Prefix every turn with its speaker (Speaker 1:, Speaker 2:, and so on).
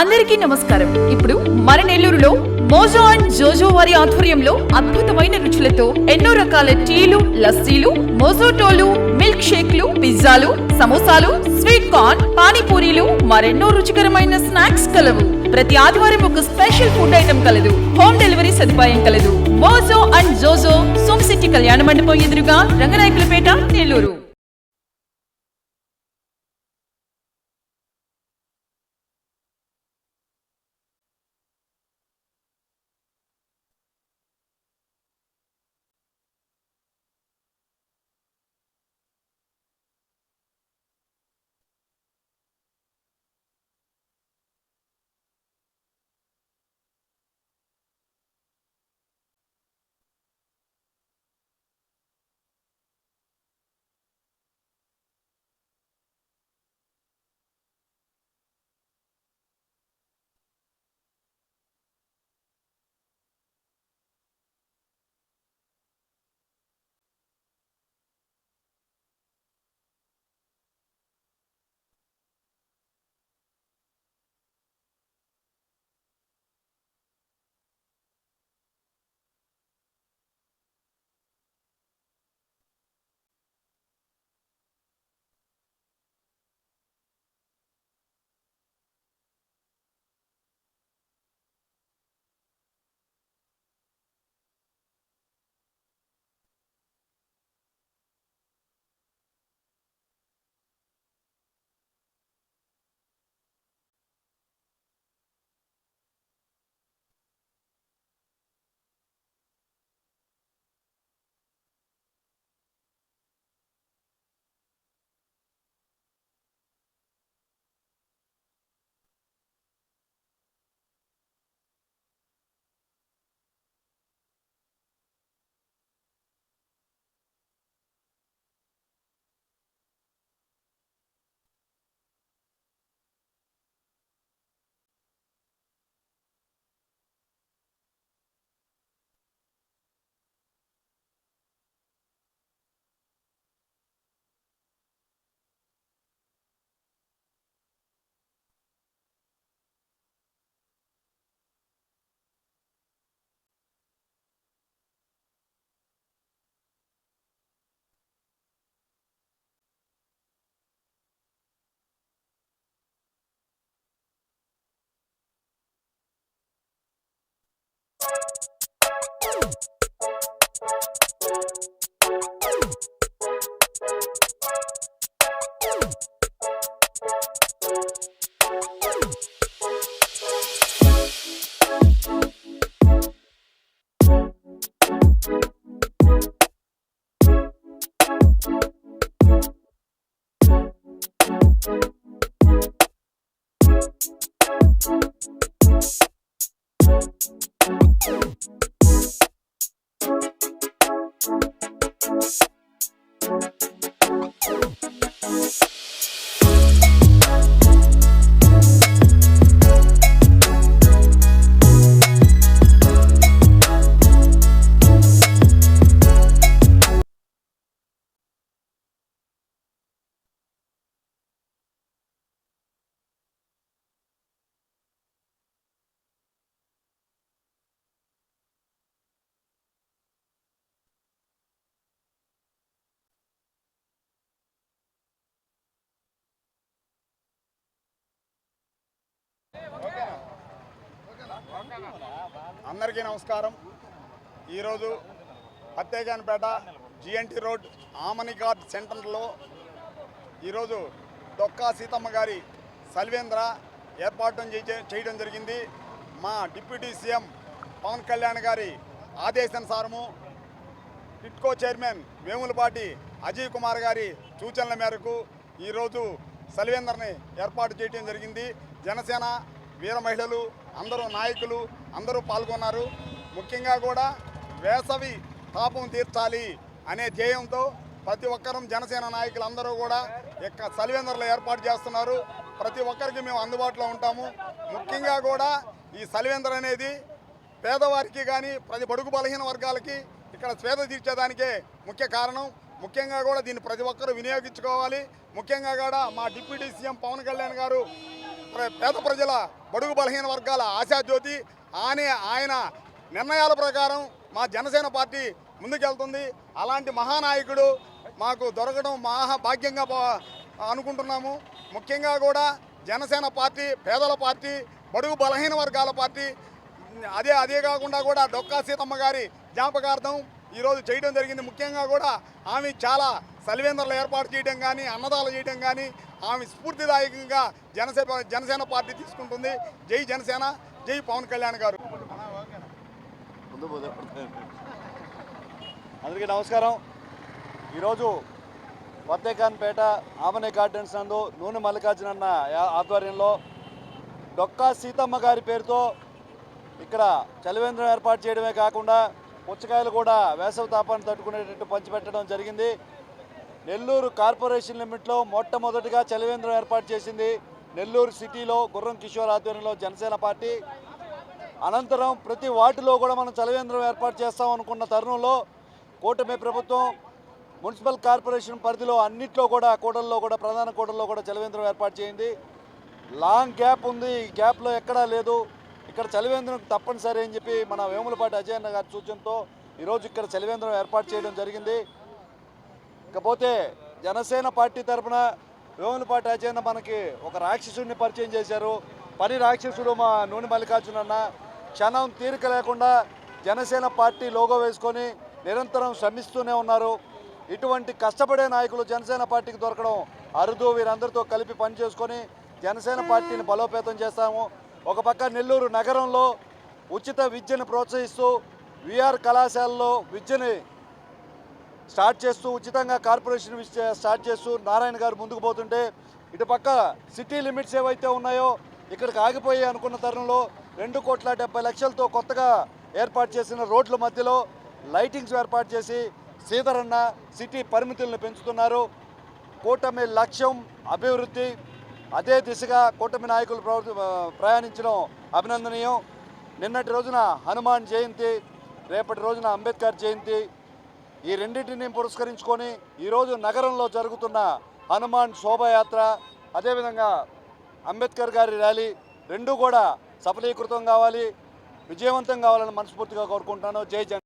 Speaker 1: అందరికీ నమస్కారం. ఇప్పుడు మన నెల్లూరులో మోజో అండ్ జోజో వారి ఆధ్వర్యంలో అద్భుతమైన రుచులతో ఎన్నో రకాల టీలు, లస్సీలు, మోజోటోలు, మిల్క్ షేక్లు, పిజ్జాలు, సమోసాలు, స్వీట్ కార్న్, పానీపూరీలు, మరెన్నో రుచికరమైన స్నాక్స్ కలవు. ప్రతి ఆదివారం ఒక స్పెషల్ ఫుడ్ ఐటమ్ కలదు. హోమ్ డెలివరీ సదుపాయం కలదు. మోజో అండ్ జోజో, సోమ్ సిటీ కళ్యాణ మండపం ఎదురుగా, రంగనాయకులపేట, నెల్లూరు.
Speaker 2: అందరికీ నమస్కారం. ఈరోజు ఫత్తేఖాన్పేట జిఎన్టీ రోడ్ ఆమని గార్డ్ సెంటర్లో ఈరోజు డొక్కా సీతమ్మ గారి సల్వేంద్ర ఏర్పాటు చేయడం జరిగింది. మా డిప్యూటీ సీఎం పవన్ కళ్యాణ్ గారి ఆదేశానుసారము టిట్కో చైర్మన్ వేములపాటి అజయ్ కుమార్ గారి సూచనల మేరకు ఈరోజు సల్వేంద్రని ఏర్పాటు చేయడం జరిగింది. జనసేన వీర మహిళలు అందరూ నాయకులు అందరూ పాల్గొన్నారు. ముఖ్యంగా కూడా వేసవి తాపం తీర్చాలి అనే ధ్యేయంతో ప్రతి ఒక్కరూ జనసేన నాయకులు అందరూ కూడా సల్వేంద్రలో ఏర్పాటు చేస్తున్నారు. ప్రతి ఒక్కరికి మేము అందుబాటులో ఉంటాము. ముఖ్యంగా కూడా ఈ సల్వేంద్ర అనేది పేదవారికి కానీ ప్రతి బడుగు బలహీన వర్గాలకి ఇక్కడ స్వేద తీర్చేదానికే ముఖ్య కారణం. ముఖ్యంగా కూడా దీన్ని ప్రతి ఒక్కరూ వినియోగించుకోవాలి. ముఖ్యంగా కూడా మా డిప్యూటీ సీఎం పవన్ కళ్యాణ్ గారు పేద ప్రజల బడుగు బలహీన వర్గాల ఆశాజ్యోతి. ఆయన నిర్ణయాల ప్రకారం మా జనసేన పార్టీ ముందుకెళ్తుంది. అలాంటి మహానాయకుడు మాకు దొరకడం భాగ్యంగా అనుకుంటున్నాము. ముఖ్యంగా కూడా జనసేన పార్టీ పేదల పార్టీ, బడుగు బలహీన వర్గాల పార్టీ. అదే కాకుండా కూడా డొక్కా సీతమ్మ గారి జ్ఞాపకార్థం ఈరోజు చేయడం జరిగింది. ముఖ్యంగా కూడా ఆమె చాలా సలివేంద్రలు ఏర్పాటు చేయడం కానీ, అన్నదాలు చేయడం కానీ ఆమె స్ఫూర్తిదాయకంగా జనసేన పార్టీ తీసుకుంటుంది. జై జనసేన, జై పవన్ కళ్యాణ్ గారు.
Speaker 3: అందరికీ నమస్కారం. ఈరోజు వత్తేకాన్పేట ఆమని గార్డెన్స్ నందు నూనె మల్లికార్జున అన్న ఆధ్వర్యంలో డొక్కా సీతమ్మ గారి పేరుతో ఇక్కడ చలివేంద్రం ఏర్పాటు చేయడమే కాకుండా పుచ్చకాయలు కూడా వేసవి తాపాన్ని తట్టుకునేటట్టు పంచిపెట్టడం జరిగింది. నెల్లూరు కార్పొరేషన్ లిమిట్లో మొట్టమొదటిగా చలివేంద్రం ఏర్పాటు చేసింది నెల్లూరు సిటీలో గుర్రం కిషోర్ ఆధ్వర్యంలో జనసేన పార్టీ. అనంతరం ప్రతి వార్డులో కూడా మనం చలివేంద్రం ఏర్పాటు చేస్తాం అనుకున్న తరుణంలో కూటమి ప్రభుత్వం మున్సిపల్ కార్పొరేషన్ పరిధిలో అన్నిట్లో కూడా కూడల్లో కూడా ప్రధాన కూడల్లో కూడా చలివేంద్రం ఏర్పాటు చేయింది. లాంగ్ గ్యాప్ ఉంది, ఈ గ్యాప్లో ఎక్కడా లేదు. ఇక్కడ చలివేంద్రం తప్పనిసరి అని చెప్పి మన వేములపాటి అజయ్ అన్న గారి సూచనతో ఈరోజు ఇక్కడ చలివేంద్రం ఏర్పాటు చేయడం జరిగింది. ఇకపోతే జనసేన పార్టీ తరఫున వేములపాటి అజయ్ అన్న మనకి ఒక రాక్షసుడిని పరిచయం చేశారు. పని రాక్షసుడు మా నూనె మల్లికార్జున అన్న. క్షణం తీరిక లేకుండా జనసేన పార్టీ లోగో వేసుకొని నిరంతరం శ్రమిస్తూనే ఉన్నారు. ఇటువంటి కష్టపడే నాయకులు జనసేన పార్టీకి దొరకడం అరుదు. వీరందరితో కలిపి పనిచేసుకొని జనసేన పార్టీని బలోపేతం చేస్తాము. ఒక పక్క నెల్లూరు నగరంలో ఉచిత విద్యను ప్రోత్సహిస్తూ విఆర్ కళాశాలలో విద్యని స్టార్ట్ చేస్తూ ఉచితంగా కార్పొరేషన్ స్టార్ట్ చేస్తూ నారాయణ గారు ముందుకు పోతుంటే, ఇటు పక్క సిటీ లిమిట్స్ ఏవైతే ఉన్నాయో ఇక్కడికి ఆగిపోయి అనుకున్న తరుణంలో 2,70,00,000తో కొత్తగా ఏర్పాటు చేసిన రోడ్ల మధ్యలో లైటింగ్స్ ఏర్పాటు చేసి శ్రీధరన్న సిటీ పరిమితులను పెంచుతున్నారు. కూటమి లక్ష్యం అభివృద్ధి. అదే దిశగా కూటమి నాయకులు ప్రయాణించడం అభినందనీయం. నిన్నటి రోజున హనుమాన్ జయంతి, రేపటి రోజున అంబేద్కర్ జయంతి. ఈ రెండింటిని పురస్కరించుకొని ఈరోజు నగరంలో జరుగుతున్న హనుమాన్ శోభయాత్ర, అదేవిధంగా అంబేద్కర్ గారి ర్యాలీ రెండూ కూడా సఫలీకృతం కావాలి, విజయవంతం కావాలని మనస్ఫూర్తిగా కోరుకుంటున్నాను. జై జన్.